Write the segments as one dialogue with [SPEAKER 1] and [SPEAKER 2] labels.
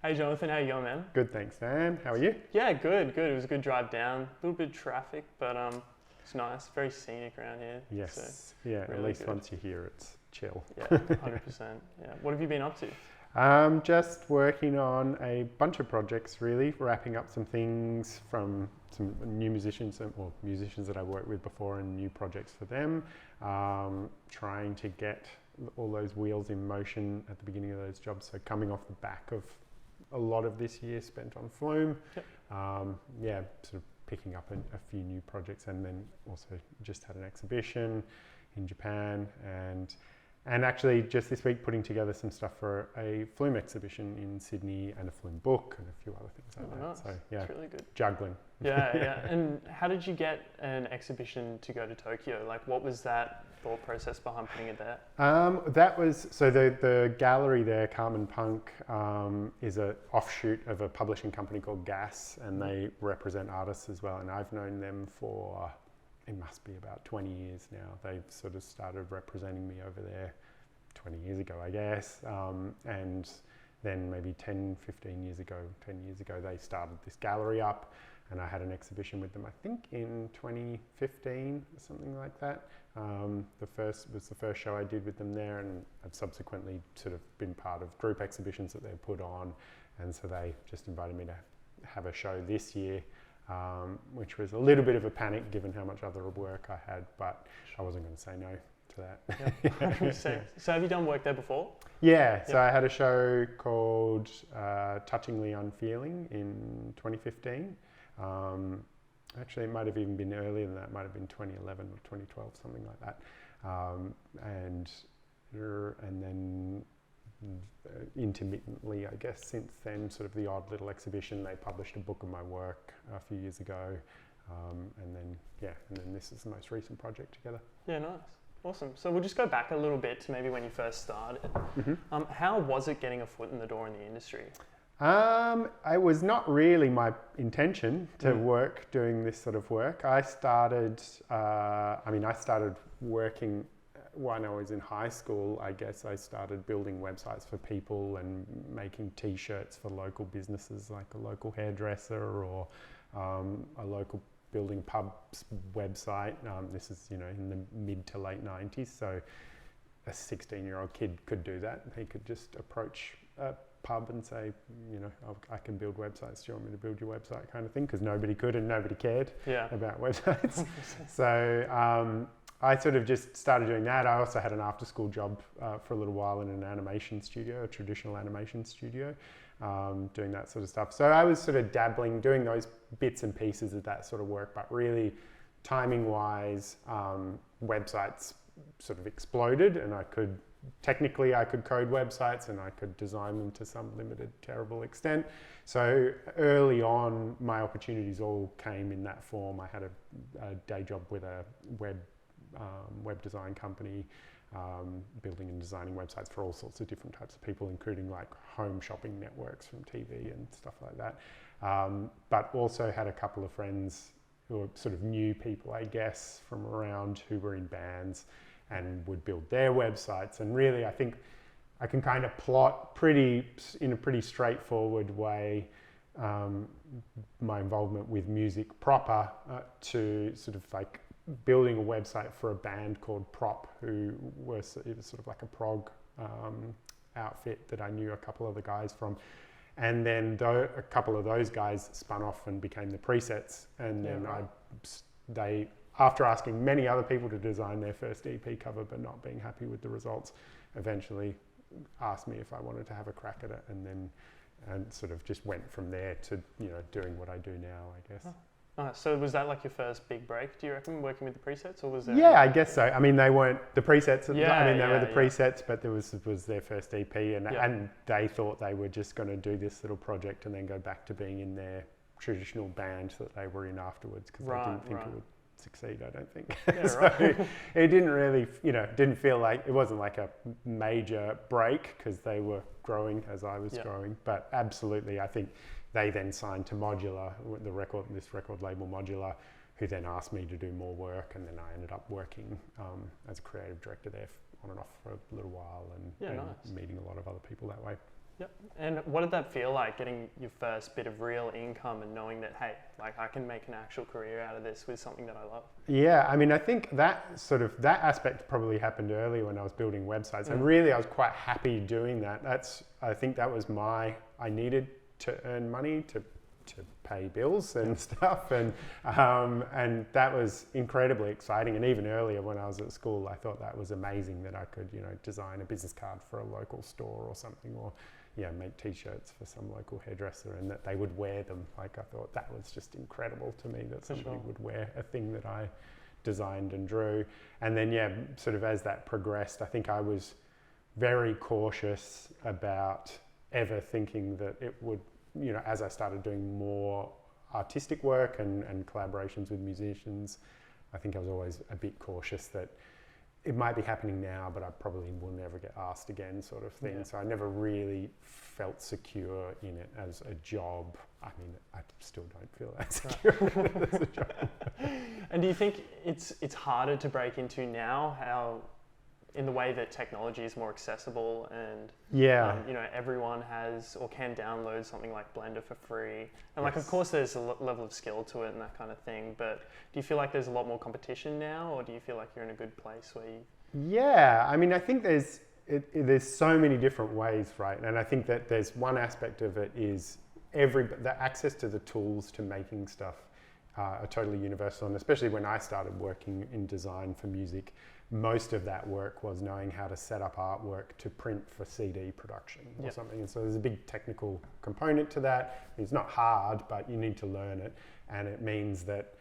[SPEAKER 1] Hey Jonathan, how you going, man?
[SPEAKER 2] Good, thanks, Dan. How are you?
[SPEAKER 1] Yeah, good, good. It was a good drive down. A little bit of traffic, but it's nice. Very scenic around here. So
[SPEAKER 2] Yes. Yeah, at
[SPEAKER 1] really
[SPEAKER 2] least
[SPEAKER 1] good.
[SPEAKER 2] once you're here, it's chill.
[SPEAKER 1] Yeah, 100%. Yeah. What have you been up to?
[SPEAKER 2] Just working on a bunch of projects, really, wrapping up some things from some new musicians or musicians that I worked with before and new projects for them. Trying to get all those wheels in motion at the beginning of those jobs. So coming off the back of a lot of this year spent on Flume.
[SPEAKER 1] Yep.
[SPEAKER 2] Yeah, sort of picking up a few new projects, and then also just had an exhibition in Japan, and actually just this week putting together some stuff for a Flume exhibition in Sydney and a Flume book and a few other things like that.
[SPEAKER 1] Nice.
[SPEAKER 2] So yeah,
[SPEAKER 1] That's really good.
[SPEAKER 2] juggling.
[SPEAKER 1] Yeah, yeah. And how did you get an exhibition to go to Tokyo? Like, what was that thought process behind putting it there?
[SPEAKER 2] That was, so the gallery there, Carmen Punk, is an offshoot of a publishing company called Gas, and they represent artists as well. And I've known them for, it must be about 20 years now. They've sort of started representing me over there 20 years ago, I guess. And then maybe 10 years ago, they started this gallery up, and I had an exhibition with them, I think in 2015, something like that. The first show I did with them there, and I've subsequently sort of been part of group exhibitions that they've put on, and so they just invited me to have a show this year, which was a little bit of a panic given how much other work I had, but I wasn't going to say no to that.
[SPEAKER 1] Yeah. So have you done work there before?
[SPEAKER 2] Yeah, so I had a show called Touchingly Unfeeling in 2015. Actually, it might have even been earlier than that. It might have been 2011 or 2012, something like that. And then intermittently, I guess, since then, sort of the odd little exhibition. They published a book of my work a few years ago. And then this is the most recent project together.
[SPEAKER 1] Yeah, nice. Awesome. So we'll just go back a little bit to maybe when you first started.
[SPEAKER 2] Mm-hmm.
[SPEAKER 1] How was it getting a foot in the door in the industry?
[SPEAKER 2] It was not really my intention to work doing this sort of work. I started working when I was in high school. I guess I started building websites for people and making t-shirts for local businesses like a local hairdresser or a local building pub's website. This is, in the mid to late 90s. So a 16-year-old kid could do that. He could just approach a pub and say, I can build websites. Do you want me to build your website, kind of thing? Because nobody could and nobody cared about websites. So I sort of just started doing that. I also had an after-school job for a little while in an animation studio, a traditional animation studio, doing that sort of stuff. So I was sort of dabbling, doing those bits and pieces of that sort of work, but really timing-wise, websites sort of exploded, and I could code websites and I could design them to some limited, terrible extent. So early on, my opportunities all came in that form. I had a day job with a web design company, building and designing websites for all sorts of different types of people, including like home shopping networks from TV and stuff like that. But also had a couple of friends who were sort of new people, I guess, from around, who were in bands and would build their websites. And really, I think I can kind of plot in a pretty straightforward way my involvement with music proper to sort of like building a website for a band called Prop, it was sort of like a prog outfit that I knew a couple of the guys from. And then a couple of those guys spun off and became the Presets. And then they, after asking many other people to design their first EP cover but not being happy with the results, eventually asked me if I wanted to have a crack at it, and sort of just went from there to doing what I do now, I guess.
[SPEAKER 1] So was that like your first big break, do you reckon, working with the Presets, or was there?
[SPEAKER 2] Yeah, I guess so. I mean, they weren't the Presets. They were the Presets, but there was their first EP, and they thought they were just going to do this little project and then go back to being in their traditional band that they were in afterwards, because they didn't think it would succeed, I don't think.
[SPEAKER 1] Yeah,
[SPEAKER 2] So it didn't really, didn't feel like, it wasn't like a major break because they were growing as I was growing, but absolutely, I think they then signed to Modular, this record label Modular, who then asked me to do more work, and then I ended up working as a creative director there on and off for a little while, and
[SPEAKER 1] nice.
[SPEAKER 2] meeting a lot of other people that way.
[SPEAKER 1] Yep. And what did that feel like, getting your first bit of real income and knowing that, hey, like I can make an actual career out of this with something that I love?
[SPEAKER 2] Yeah, I mean, I think that that aspect probably happened early when I was building websites, and really I was quite happy doing that. I think that was I needed to earn money to pay bills and stuff, and that was incredibly exciting. And even earlier when I was at school, I thought that was amazing that I could, design a business card for a local store or something, or make t-shirts for some local hairdresser, and that they would wear them. Like, I thought that was just incredible to me, that somebody would wear a thing that I designed and drew. And then sort of as that progressed, I think I was very cautious about ever thinking that it would, as I started doing more artistic work and collaborations with musicians, I think I was always a bit cautious that it might be happening now, but I probably will never get asked again, sort of thing. Yeah. So I never really felt secure in it as a job. I mean, I still don't feel that secure as a job.
[SPEAKER 1] And do you think it's harder to break into now, how in the way that technology is more accessible and everyone has or can download something like Blender for free, and like of course there's a level of skill to it and that kind of thing, but do you feel like there's a lot more competition now, or do you feel like you're in a good place where you...
[SPEAKER 2] I mean, I think there's so many different ways, right? And I think that there's one aspect of it is the access to the tools to making stuff are totally universal, and especially when I started working in design for music, most of that work was knowing how to set up artwork to print for CD production or something. And so there's a big technical component to that. It's not hard, but you need to learn it. And it means that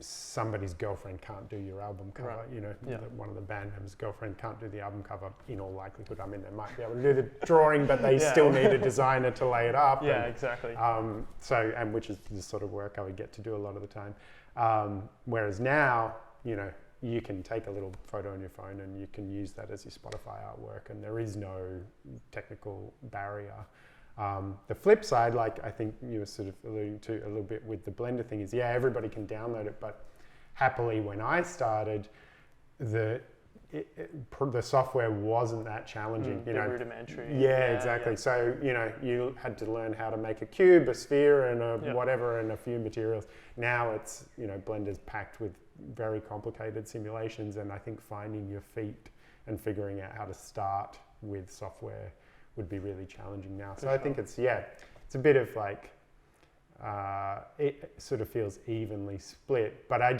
[SPEAKER 2] somebody's girlfriend can't do your album cover. Right. That one of the band members' girlfriend can't do the album cover in all likelihood. I mean, they might be able to do the drawing, but they still need a designer to lay it up.
[SPEAKER 1] Yeah, exactly.
[SPEAKER 2] And which is the sort of work I would get to do a lot of the time. Whereas now, you can take a little photo on your phone and you can use that as your Spotify artwork, and there is no technical barrier. The flip side, like I think you were sort of alluding to a little bit with the Blender thing, is everybody can download it, but happily when I started, the software wasn't that challenging.
[SPEAKER 1] Rudimentary.
[SPEAKER 2] Yeah, exactly. Yeah. So, you had to learn how to make a cube, a sphere, and whatever, and a few materials. Now it's, Blender's packed with very complicated simulations, and I think finding your feet and figuring out how to start with software would be really challenging now. So I think it's a bit of like, it sort of feels evenly split, but I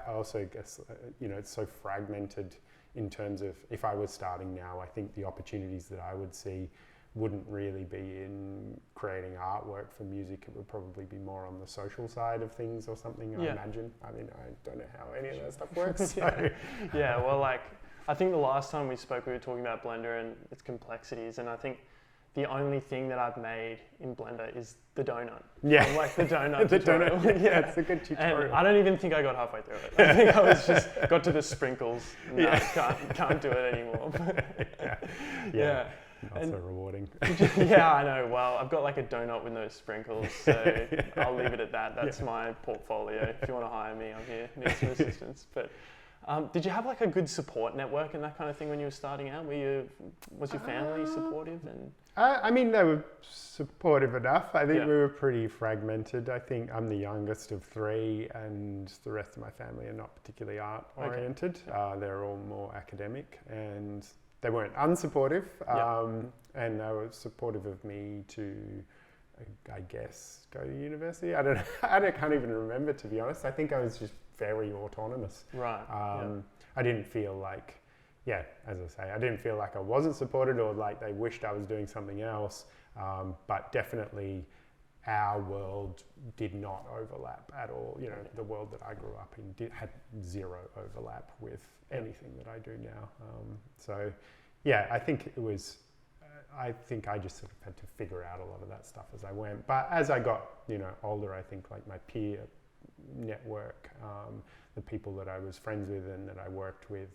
[SPEAKER 2] also guess, it's so fragmented in terms of, if I was starting now, I think the opportunities that I would see wouldn't really be in creating artwork for music. It would probably be more on the social side of things or something, I imagine. I mean, I don't know how any of that stuff works. So.
[SPEAKER 1] Well, like, I think the last time we spoke, we were talking about Blender and its complexities, and I think the only thing that I've made in Blender is the donut.
[SPEAKER 2] Yeah.
[SPEAKER 1] Like the donut
[SPEAKER 2] the
[SPEAKER 1] tutorial.
[SPEAKER 2] Donut, it's a good tutorial.
[SPEAKER 1] And I don't even think I got halfway through it. I think I was just got to the sprinkles. No, can't do it anymore. Yeah.
[SPEAKER 2] Not so rewarding.
[SPEAKER 1] I know. Well, I've got like a donut with no sprinkles, so I'll leave it at that. That's my portfolio. If you want to hire me, I'm here. Need some assistance. But did you have like a good support network and that kind of thing when you were starting out? Was your family supportive? And
[SPEAKER 2] I mean, they were supportive enough. I think we were pretty fragmented. I think I'm the youngest of three, and the rest of my family are not particularly art oriented. Okay. They're all more academic, and they weren't unsupportive, and they were supportive of me to, I guess, go to university. I don't know. I can't even remember, to be honest. I think I was just very autonomous.
[SPEAKER 1] Right.
[SPEAKER 2] I didn't feel like, as I say, I didn't feel like I wasn't supported or like they wished I was doing something else. But definitely our world did not overlap at all. The world that I grew up in had zero overlap with anything that I do now. I think it was, I think I just sort of had to figure out a lot of that stuff as I went. But as I got, older, I think like my peer network, the people that I was friends with and that I worked with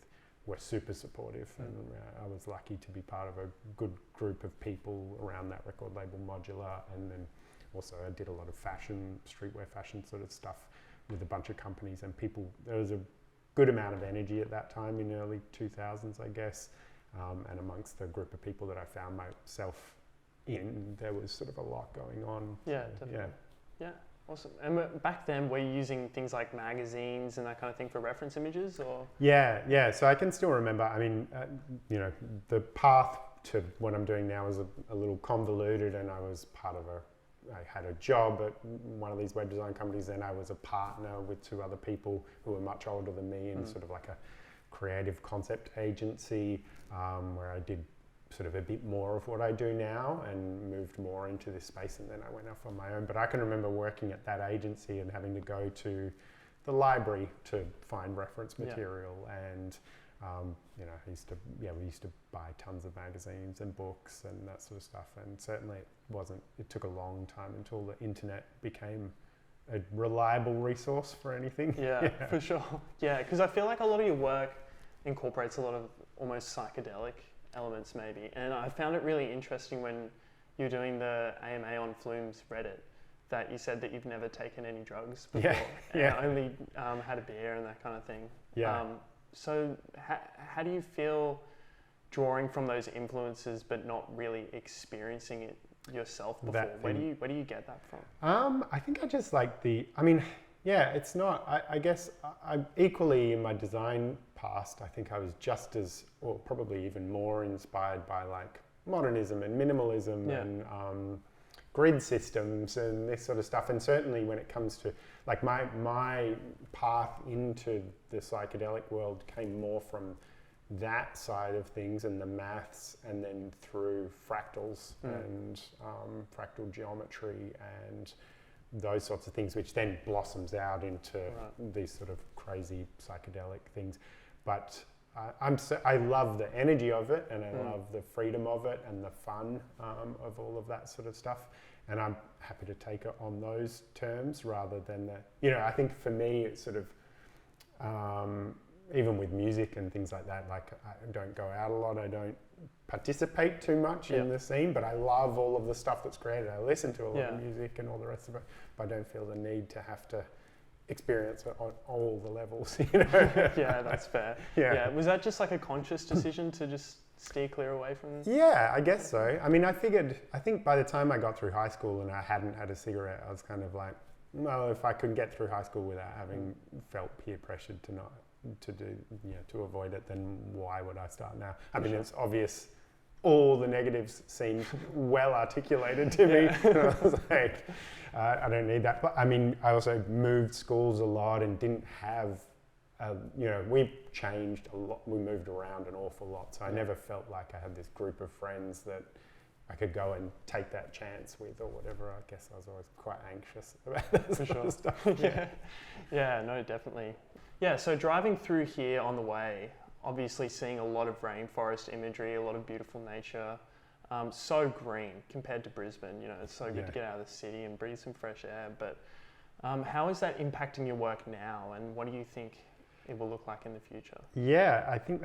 [SPEAKER 2] were super supportive. And I was lucky to be part of a good group of people around that record label, Modular. And then also I did a lot of fashion, streetwear fashion sort of stuff with a bunch of companies and people. There was a good amount of energy at that time in early 2000s, I guess. And amongst the group of people that I found myself in, there was sort of a lot going on.
[SPEAKER 1] Yeah, definitely. Yeah, awesome. And back then, were you using things like magazines and that kind of thing for reference images, or?
[SPEAKER 2] Yeah. So I can still remember. I mean, the path to what I'm doing now is a little convoluted, and I was I had a job at one of these web design companies, and I was a partner with two other people who were much older than me in sort of like a creative concept agency, where I did sort of a bit more of what I do now and moved more into this space, and then I went off on my own. But I can remember working at that agency and having to go to the library to find reference material, and we used to buy tons of magazines and books and that sort of stuff. And certainly it took a long time until the internet became a reliable resource for anything.
[SPEAKER 1] Yeah, for sure. Yeah, because I feel like a lot of your work incorporates a lot of almost psychedelic elements maybe. And I found it really interesting when you were doing the AMA on Flume's Reddit that you said that you've never taken any drugs before and only had a beer and that kind of thing.
[SPEAKER 2] Yeah.
[SPEAKER 1] So how do you feel drawing from those influences but not really experiencing it yourself before? Where do you get that from?
[SPEAKER 2] I think I just like it's not, I guess I equally in my design past, I think I was just as, or probably even more inspired by like modernism and minimalism and grid systems and this sort of stuff. And certainly when it comes to like my path into the psychedelic world came more from that side of things and the maths, and then through fractals and fractal geometry and those sorts of things, which then blossoms out into these sort of crazy psychedelic things. But I love the energy of it, and I love the freedom of it and the fun of all of that sort of stuff. And I'm happy to take it on those terms rather than I think for me it's sort of, even with music and things like that, like I don't go out a lot, I don't participate too much in the scene, but I love all of the stuff that's created. I listen to a lot of music and all the rest of it, but I don't feel the need to have to experience it on all the levels,
[SPEAKER 1] Yeah, that's fair. Yeah. Was that just like a conscious decision to just steer clear away from?
[SPEAKER 2] Yeah, I guess so. I mean, I think by the time I got through high school and I hadn't had a cigarette, I was kind of like, well, if I could get through high school without having felt peer pressured to avoid it, then why would I start now? I mean, it's obvious. All the negatives seemed well articulated to me. And I was like, I don't need that. But I mean, I also moved schools a lot and didn't have, we changed a lot. We moved around an awful lot. So I never felt like I had this group of friends that I could go and take that chance with or whatever. I guess I was always quite anxious about that sort of stuff.
[SPEAKER 1] Yeah, no, definitely. Yeah, so driving through here on the way, obviously seeing a lot of rainforest imagery, a lot of beautiful nature, so green compared to Brisbane. It's so good to get out of the city and breathe some fresh air. But how is that impacting your work now, and what do you think it will look like in the future? Yeah,
[SPEAKER 2] I think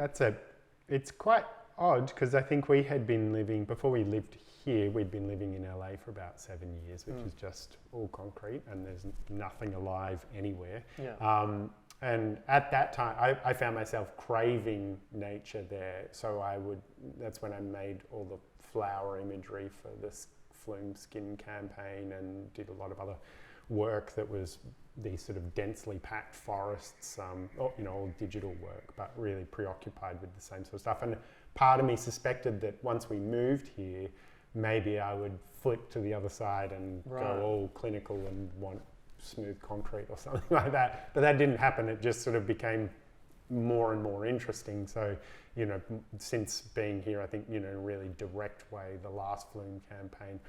[SPEAKER 2] it's quite odd because I think we had been living, before we lived here, we'd been living in LA for about 7 years, which is just all concrete and there's nothing alive anywhere. And at that time, I found myself craving nature there. So that's when I made all the flower imagery for this Flume Skin campaign and did a lot of other work that was these sort of densely packed forests, all digital work, but really preoccupied with the same sort of stuff. And part of me suspected that once we moved here, maybe I would flip to the other side and go all clinical and want smooth concrete or something like that. But that didn't happen. It just sort of became more and more interesting. So, since being here, I think, in a really direct way, the last Flume campaign,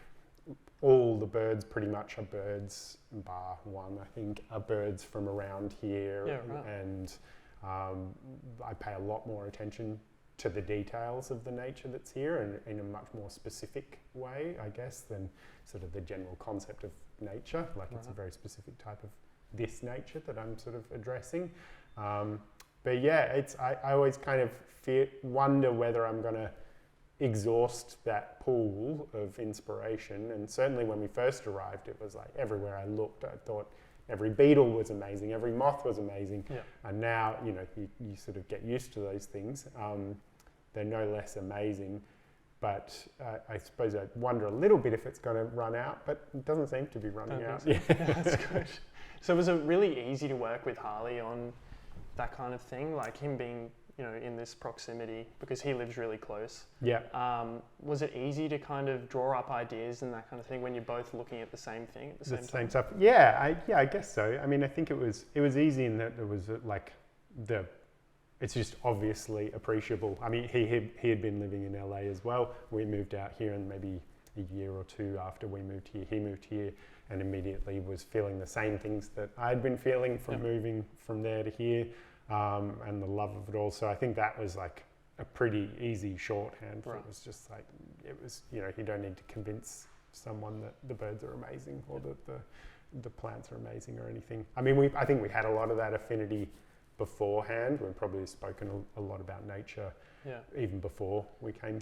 [SPEAKER 2] all the birds pretty much are birds, bar one, I think, are birds from around here. And I pay a lot more attention to the details of the nature that's here and in a much more specific way, I guess, than sort of the general concept of nature. Like it's a very specific type of this nature that I'm sort of addressing. But yeah, I always kind of wonder whether I'm going to exhaust that pool of inspiration. And certainly when we first arrived, it was like everywhere I looked, I thought every beetle was amazing, every moth was amazing. And now, you sort of get used to those things. They're no less amazing. but I suppose I wonder a little bit if it's going to run out, but it doesn't seem to be running out.
[SPEAKER 1] So. Yeah, that's good. So was it really easy to work with Harley on that kind of thing, like him being, in this proximity, because he lives really close?
[SPEAKER 2] Yeah.
[SPEAKER 1] Was it easy to kind of draw up ideas and that kind of thing when you're both looking at the same thing at the same time?
[SPEAKER 2] Same stuff. Yeah, I guess so. I mean, I think it was easy in that there was it's just obviously appreciable. I mean, he had been living in LA as well. We moved out here, and maybe a year or two after we moved here, he moved here and immediately was feeling the same things that I'd been feeling from moving from there to here, and the love of it all. So I think that was like a pretty easy shorthand. Right. It was just like, you don't need to convince someone that the birds are amazing or that the plants are amazing or anything. I mean, I think we had a lot of that affinity beforehand. We've probably spoken a lot about nature even before we came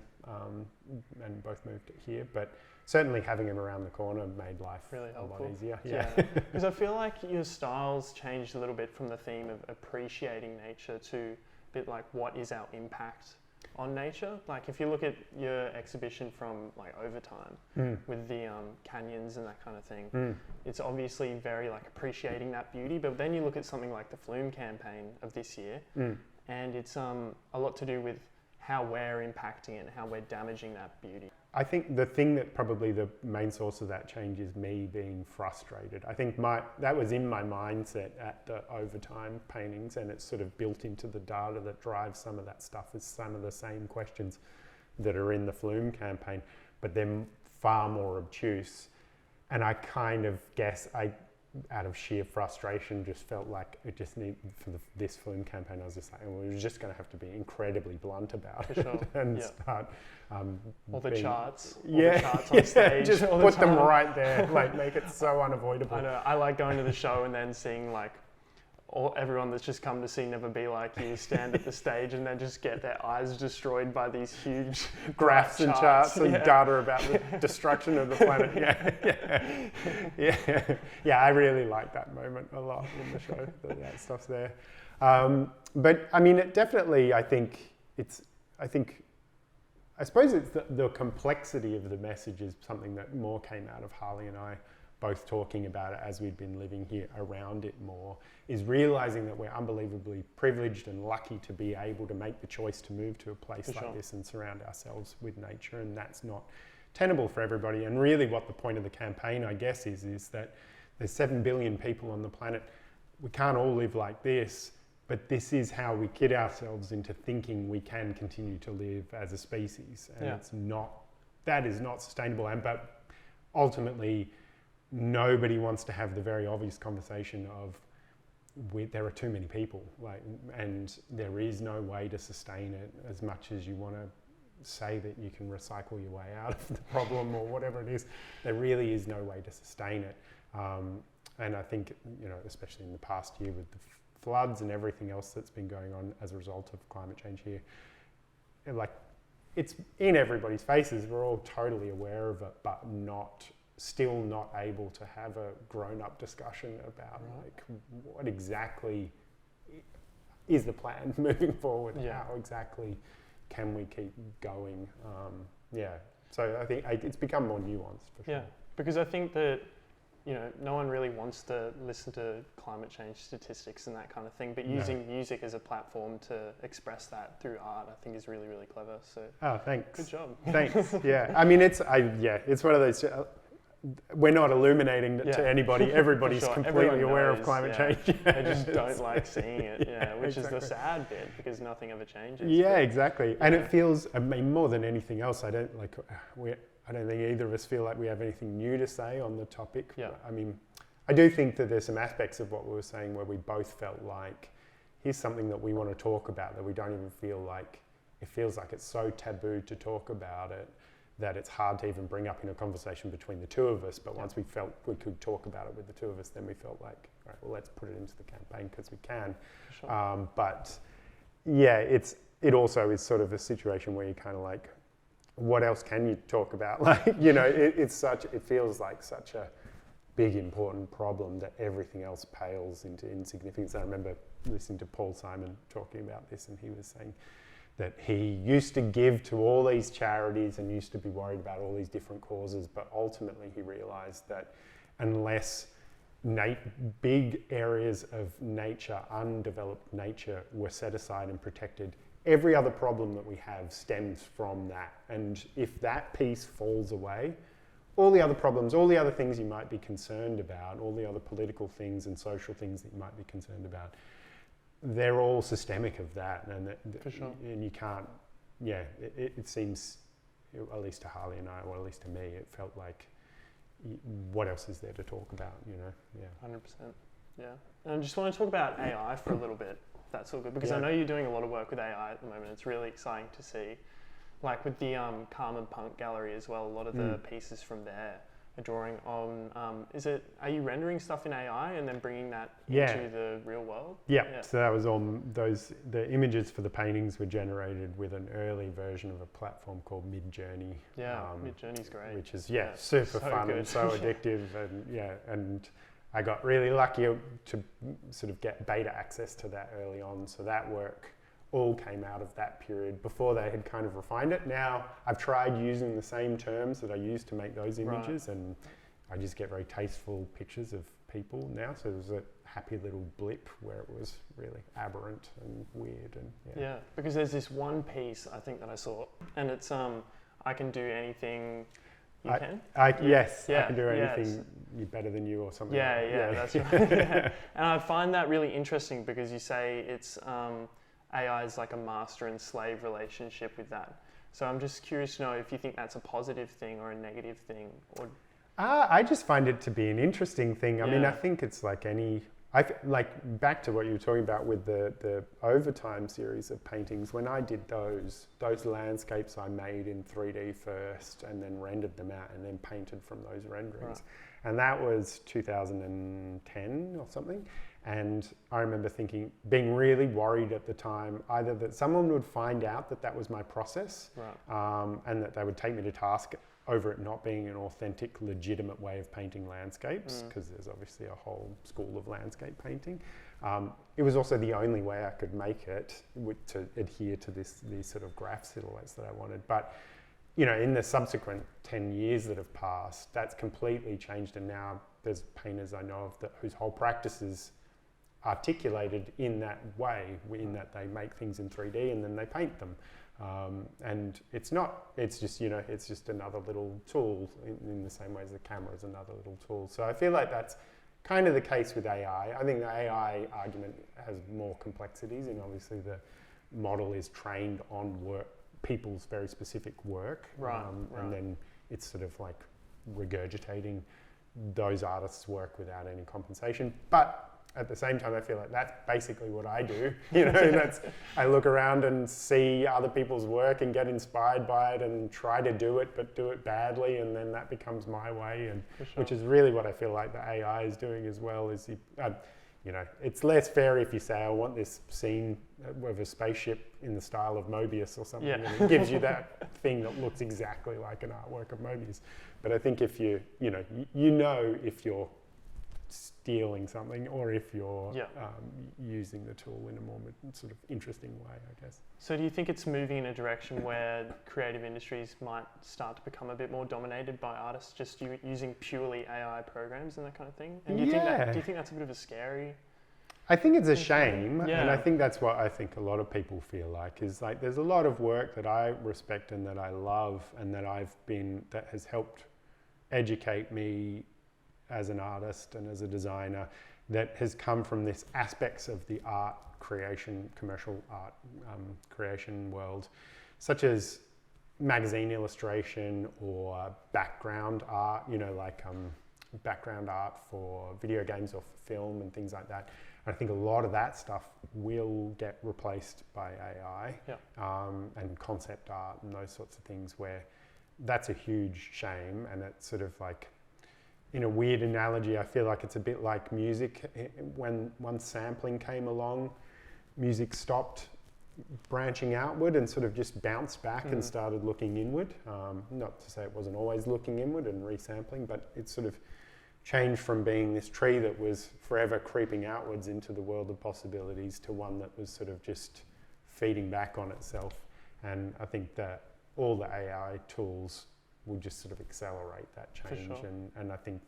[SPEAKER 2] and both moved here, but certainly having him around the corner made life really a lot easier. Yeah,
[SPEAKER 1] because I feel like your styles changed a little bit from the theme of appreciating nature to a bit like, what is our impact on nature? Like if you look at your exhibition from like Overtime with the canyons and that kind of thing, it's obviously very like appreciating that beauty, but then you look at something like the Flume campaign of this year, and it's a lot to do with how we're impacting it and how we're damaging that beauty.
[SPEAKER 2] I think the thing that probably the main source of that change is me being frustrated. I think that was in my mindset at the Overtime paintings, and it's sort of built into the data that drives some of that stuff. Is some of the same questions that are in the Flume campaign, but they're far more obtuse. And I kind of guess out of sheer frustration, just felt like it just needed, for this Flume campaign, I was just like, we were just going to have to be incredibly blunt about it and start
[SPEAKER 1] all the charts.
[SPEAKER 2] The charts on stage. Just put them right there, like make it so unavoidable.
[SPEAKER 1] I know. I like going to the show and then seeing like everyone that's just come to see Never Be Like You stand at the stage and then just get their eyes destroyed by these huge
[SPEAKER 2] graphs and charts and data about the destruction of the planet. Yeah. I really like that moment a lot in the show. That stuff's there. But I mean, it definitely, I suppose it's the complexity of the message is something that more came out of Harley and I both talking about it as we'd been living here around it more, is realizing that we're unbelievably privileged and lucky to be able to make the choice to move to a place like this and surround ourselves with nature, and that's not tenable for everybody. And really what the point of the campaign, I guess, is that there's 7 billion people on the planet. We can't all live like this, but this is how we kid ourselves into thinking we can continue to live as a species, and that is not sustainable. But ultimately, nobody wants to have the very obvious conversation of there are too many people, and there is no way to sustain it. As much as you want to say that you can recycle your way out of the problem or whatever it is, there really is no way to sustain it. And I think, especially in the past year with the floods and everything else that's been going on as a result of climate change here, it's in everybody's faces. We're all totally aware of it, but still not able to have a grown-up discussion about what exactly is the plan moving forward. How exactly can we keep going? So I think it's become more nuanced for sure.
[SPEAKER 1] Because I think that no one really wants to listen to climate change statistics and that kind of thing, but using music as a platform to express that through art, I think is really, really clever. So
[SPEAKER 2] thanks.
[SPEAKER 1] Good job.
[SPEAKER 2] Thanks. I mean, it's one of those. We're not illuminating to anybody. Everybody's completely aware of climate change.
[SPEAKER 1] They just don't like seeing it, which is the sad bit, because nothing ever changes.
[SPEAKER 2] Exactly. And it feels, I mean, more than anything else, I don't think either of us feel like we have anything new to say on the topic. I mean, I do think that there's some aspects of what we were saying where we both felt like, here's something that we want to talk about that we don't even feel like, it feels like it's so taboo to talk about it, that it's hard to even bring up in a conversation between the two of us. But once we felt we could talk about it with the two of us, then we felt like, all right, well, let's put it into the campaign because we can. But it also is sort of a situation where you're kind of like, what else can you talk about? It feels like such a big, important problem that everything else pales into insignificance. I remember listening to Paul Simon talking about this, and he was saying that he used to give to all these charities and used to be worried about all these different causes, but ultimately he realized that unless big areas of nature, undeveloped nature, were set aside and protected, every other problem that we have stems from that. And if that piece falls away, all the other problems, all the other things you might be concerned about, all the other political things and social things that you might be concerned about, they're all systemic of that. And
[SPEAKER 1] For sure.
[SPEAKER 2] And you can't, it seems, at least to Harley and I, or at least to me, it felt like, what else is there to talk about,
[SPEAKER 1] 100%. Yeah. And I just want to talk about AI for a little bit, if that's all good, because I know you're doing a lot of work with AI at the moment. It's really exciting to see. Like with the Calm and Punk gallery as well, a lot of the pieces from there are drawing on, are you rendering stuff in AI and then bringing that into the real world?
[SPEAKER 2] Yeah, so that was on the images for the paintings were generated with an early version of a platform called Midjourney.
[SPEAKER 1] Yeah, Midjourney's great.
[SPEAKER 2] Which is, super fun good. And so addictive. And I got really lucky to sort of get beta access to that early on. So that work all came out of that period before they had kind of refined it. Now I've tried using the same terms that I used to make those images, and I just get very tasteful pictures of people now. So there's a happy little blip where it was really aberrant and weird. And
[SPEAKER 1] because there's this one piece I think that I saw, and it's I can do anything you can.
[SPEAKER 2] Yes, I can do anything better than you or something.
[SPEAKER 1] That's right. And I find that really interesting because you say it's AI is like a master and slave relationship with that. So I'm just curious to know if you think that's a positive thing or a negative thing, or.
[SPEAKER 2] I just find it to be an interesting thing. I mean, I think it's like like back to what you were talking about with the Overtime series of paintings. When I did those landscapes I made in 3D first and then rendered them out and then painted from those renderings. Right. And that was 2010 or something. And I remember being really worried at the time, either that someone would find out that was my process, and that they would take me to task over it not being an authentic, legitimate way of painting landscapes, because there's obviously a whole school of landscape painting. It was also the only way I could make it to adhere to these sort of graph silhouettes that I wanted. But in the subsequent 10 years that have passed, that's completely changed, and now there's painters I know of whose whole practice is articulated in that way, in that they make things in 3D and then they paint them. And it's just another little tool in the same way as the camera is another little tool. So I feel like that's kind of the case with AI. I think the AI argument has more complexities, and obviously the model is trained on people's very specific work. And then it's sort of like regurgitating those artists' work without any compensation. But at the same time, I feel like that's basically what I do. I look around and see other people's work and get inspired by it and try to do it, but do it badly, and then that becomes my way. And which is really what I feel like the AI is doing as well. It's less fair if you say, I want this scene of a spaceship in the style of Mobius or something, and it gives you that thing that looks exactly like an artwork of Mobius. But I think if if you're stealing something, or if you're using the tool in a more sort of interesting way, I guess.
[SPEAKER 1] So do you think it's moving in a direction where creative industries might start to become a bit more dominated by artists just using purely AI programs and that kind of thing? And do you think that's a bit of a scary?
[SPEAKER 2] I think it's a shame, and I think that's what I think a lot of people feel like, is like there's a lot of work that I respect and that I love and that that has helped educate me as an artist and as a designer, that has come from this aspects of the art creation, commercial art creation world, such as magazine illustration or background art, background art for video games or for film and things like that. And I think a lot of that stuff will get replaced by AI and concept art and those sorts of things, where that's a huge shame. And it's sort of like, in a weird analogy, I feel like it's a bit like music. When once sampling came along, music stopped branching outward and sort of just bounced back and started looking inward. Not to say it wasn't always looking inward and resampling, but it sort of changed from being this tree that was forever creeping outwards into the world of possibilities to one that was sort of just feeding back on itself. And I think that all the AI tools will just sort of accelerate that change.
[SPEAKER 1] For sure.
[SPEAKER 2] And I think,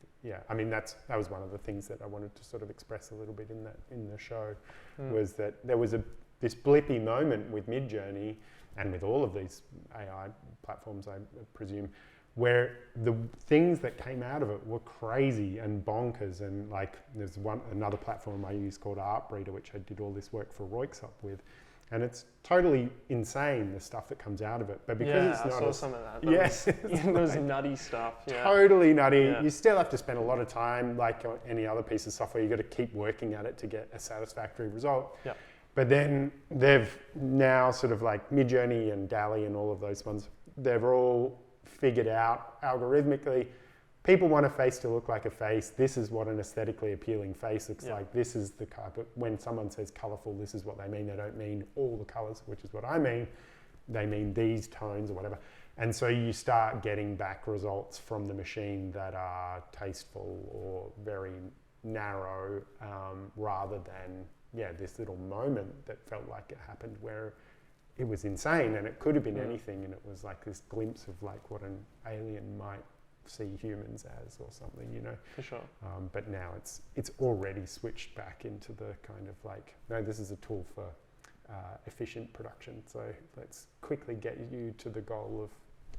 [SPEAKER 2] I mean, that was one of the things that I wanted to sort of express a little bit in the show, was that there was this blippy moment with Midjourney and with all of these AI platforms, I presume, where the things that came out of it were crazy and bonkers. And like, there's another platform I use called Artbreeder, which I did all this work for Roadtrip with. And it's totally insane, the stuff that comes out of it. But because it's not...
[SPEAKER 1] I saw some of that.
[SPEAKER 2] Yes.
[SPEAKER 1] Those nutty stuff. Yeah.
[SPEAKER 2] Totally nutty. Yeah. You still have to spend a lot of time, like any other piece of software. You've got to keep working at it to get a satisfactory result.
[SPEAKER 1] Yeah.
[SPEAKER 2] But then they've now sort of like Midjourney and DALL-E and all of those ones, they've all figured out algorithmically, people want a face to look like a face. This is what an aesthetically appealing face looks like. This is the carpet. When someone says colourful, this is what they mean. They don't mean all the colours, which is what I mean. They mean these tones or whatever. And so you start getting back results from the machine that are tasteful or very narrow, rather than, this little moment that felt like it happened where it was insane and it could have been anything, and it was like this glimpse of like what an alien might see humans as or something,
[SPEAKER 1] For sure.
[SPEAKER 2] But now it's already switched back into the kind of like, no, this is a tool for efficient production, so let's quickly get you to the goal of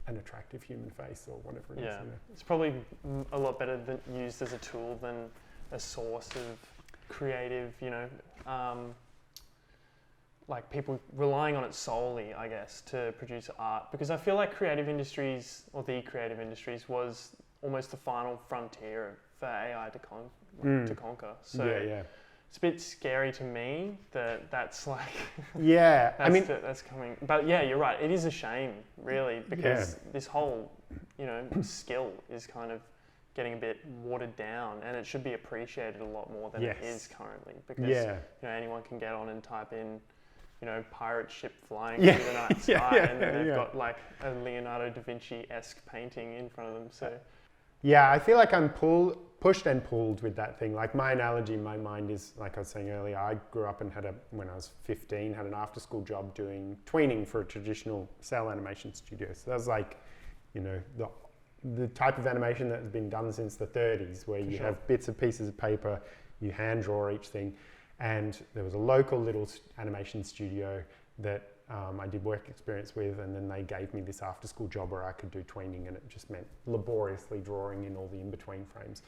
[SPEAKER 2] an attractive human face or whatever it is.
[SPEAKER 1] It's probably a lot better used as a tool than a source of creative, like people relying on it solely, I guess, to produce art. Because I feel like creative industries, or the creative industries, was almost the final frontier for AI to conquer. So it's a bit scary to me that that's like... that's coming. But you're right. It is a shame, really, because this whole, skill is kind of getting a bit watered down, and it should be appreciated a lot more than it is currently, because anyone can get on and type in pirate ship flying through the night sky, and then they've got like a Leonardo da Vinci-esque painting in front of them. So
[SPEAKER 2] I feel like I'm pushed and pulled with that thing. Like, my analogy in my mind is, like I was saying earlier, I grew up and when I was 15, had an after-school job doing tweening for a traditional cell animation studio. So that was like, the type of animation that has been done since the 30s, where you have bits of pieces of paper, you hand draw each thing. And there was a local little animation studio that I did work experience with, and then they gave me this after-school job where I could do tweening, and it just meant laboriously drawing in all the in-between frames.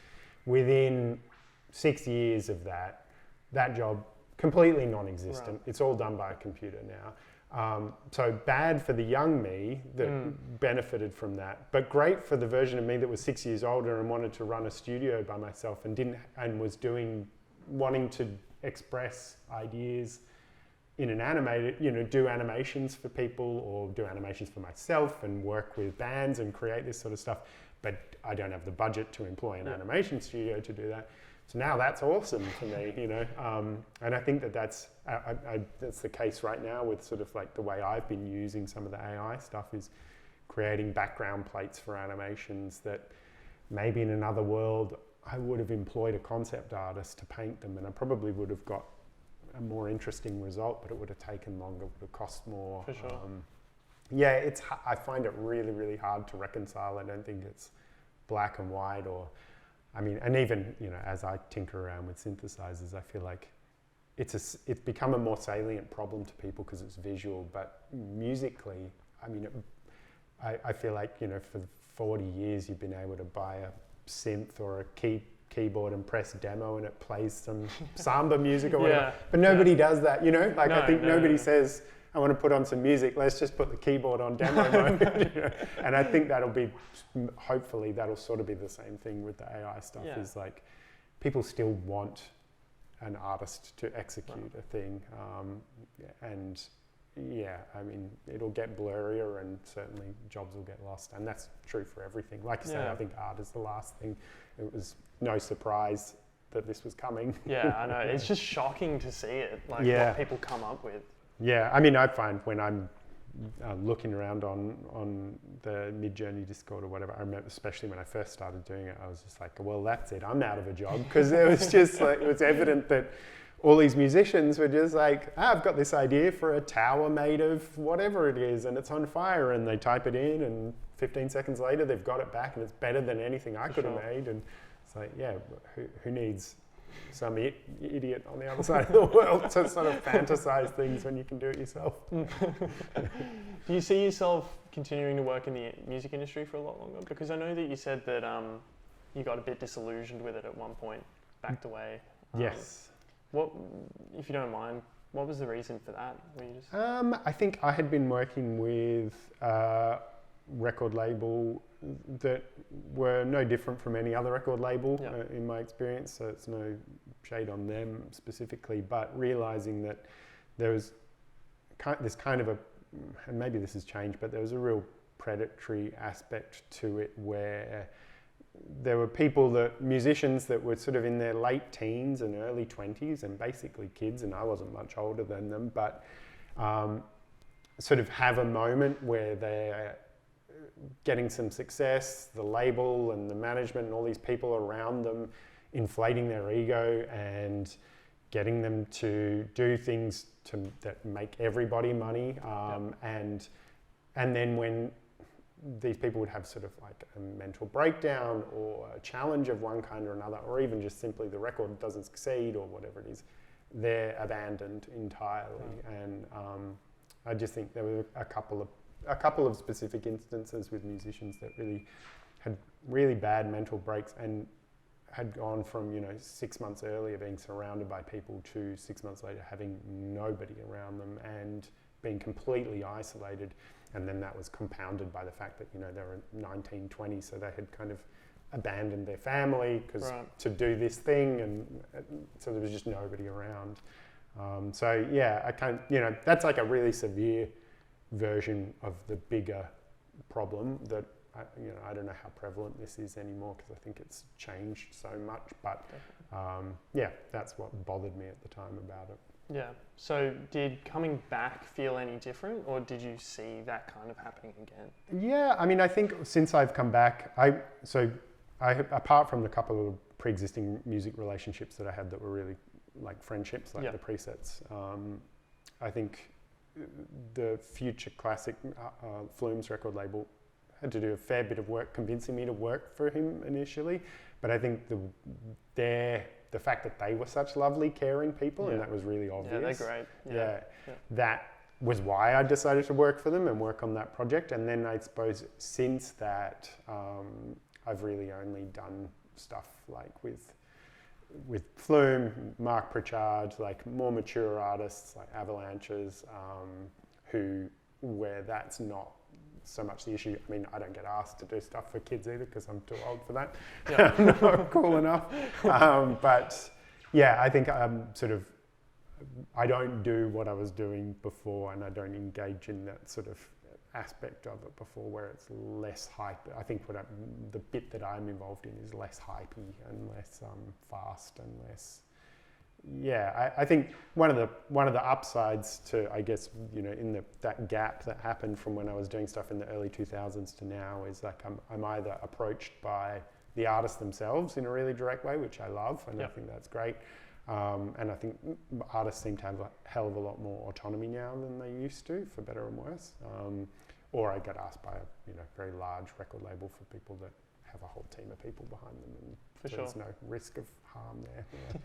[SPEAKER 2] Within 6 years of that job, completely non-existent. Right. It's all done by a computer now. So bad for the young me that benefited from that, but great for the version of me that was 6 years older and wanted to run a studio by myself and was wanting to express ideas in an animated, do animations for people or do animations for myself and work with bands and create this sort of stuff. But I don't have the budget to employ an animation studio to do that. So now that's awesome for me, and I think that's the case right now with sort of like the way I've been using some of the AI stuff is creating background plates for animations that maybe in another world I would have employed a concept artist to paint them, and I probably would have got a more interesting result, but it would have taken longer, would have cost more.
[SPEAKER 1] For sure.
[SPEAKER 2] I find it really, really hard to reconcile. I don't think it's black and white, and even, as I tinker around with synthesizers, I feel like it's become a more salient problem to people because it's visual, but musically, I feel like, for 40 years you've been able to buy a synth or a keyboard and press demo and it plays some samba music or whatever. But nobody does that, I think nobody says, I want to put on some music, let's just put the keyboard on demo mode. And I think hopefully that'll sort of be the same thing with the AI stuff, is like people still want an artist to execute a thing. It'll get blurrier and certainly jobs will get lost. And that's true for everything. Like you say, I think art is the last thing. It was no surprise that this was coming.
[SPEAKER 1] Yeah, I know. It's just shocking to see it, what people come up with.
[SPEAKER 2] Yeah, I find when I'm looking around on the Midjourney Discord or whatever, I remember, especially when I first started doing it, I was just like, well, that's it. I'm out of a job. Because it was just like, it was evident that all these musicians were just like, I've got this idea for a tower made of whatever it is and it's on fire, and they type it in and 15 seconds later they've got it back and it's better than anything I could have made. And it's like, yeah, who needs some idiot on the other side of the world to sort of fantasize things when you can do it yourself?
[SPEAKER 1] Do you see yourself continuing to work in the music industry for a lot longer? Because I know that you said that you got a bit disillusioned with it at one point, backed away.
[SPEAKER 2] Yes.
[SPEAKER 1] What, if you don't mind, what was the reason for that? Were you just...
[SPEAKER 2] I think I had been working with a record label that were no different from any other record label in my experience, so it's no shade on them specifically, but realizing that there was this kind of a, and maybe this has changed, but there was a real predatory aspect to it where there were musicians that were sort of in their late teens and early 20s and basically kids, and I wasn't much older than them, but sort of have a moment where they're getting some success, the label and the management and all these people around them inflating their ego and getting them to do things that make everybody money, and then when these people would have sort of like a mental breakdown or a challenge of one kind or another, or even just simply the record doesn't succeed or whatever it is, they're abandoned entirely. And I just think there were a couple of specific instances with musicians that really had really bad mental breaks and had gone from 6 months earlier being surrounded by people to 6 months later having nobody around them and being completely isolated. And then that was compounded by the fact that, they were 19, 20, so they had kind of abandoned their family to do this thing, and so there was just nobody around. So yeah, I can't, that's like a really severe version of the bigger problem that, I don't know how prevalent this is anymore because I think it's changed so much, but yeah, that's what bothered me at the time about it.
[SPEAKER 1] Yeah. So did coming back feel any different, or did you see that kind of happening again?
[SPEAKER 2] Yeah, I mean, I think since I've come back, I apart from the couple of pre-existing music relationships that I had that were really like friendships, like the presets, I think the Future Classic Flume's record label had to do a fair bit of work convincing me to work for him initially, but I think the fact that they were such lovely, caring people, and that was really obvious.
[SPEAKER 1] Yeah, they're great.
[SPEAKER 2] Yeah. That was why I decided to work for them and work on that project. And then I suppose since that, I've really only done stuff like with Flume, Mark Pritchard, like more mature artists like Avalanches, where that's not so much the issue. I mean, I don't get asked to do stuff for kids either because I'm too old for that. I'm not cool enough. But yeah, I think I don't do what I was doing before, and I don't engage in that sort of aspect of it before where it's less hype. I think the bit that I'm involved in is less hypey and less fast and less. Yeah, I think one of the upsides to, I guess, in that gap that happened from when I was doing stuff in the early 2000s to now is like I'm either approached by the artists themselves in a really direct way, which I love, and I think that's great. And I think artists seem to have a hell of a lot more autonomy now than they used to, for better or worse. Or I get asked by a very large record label for people that have a whole team of people behind them, and there's no risk of harm there. Yeah.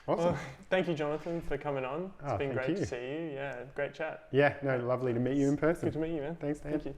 [SPEAKER 2] Awesome.
[SPEAKER 1] Well, thank you, Jonathan, for coming on. It's been great to see you. Yeah, great chat.
[SPEAKER 2] Yeah, no, lovely to meet you in person.
[SPEAKER 1] Good to meet you, man.
[SPEAKER 2] Thanks, Dan.
[SPEAKER 1] Thank you.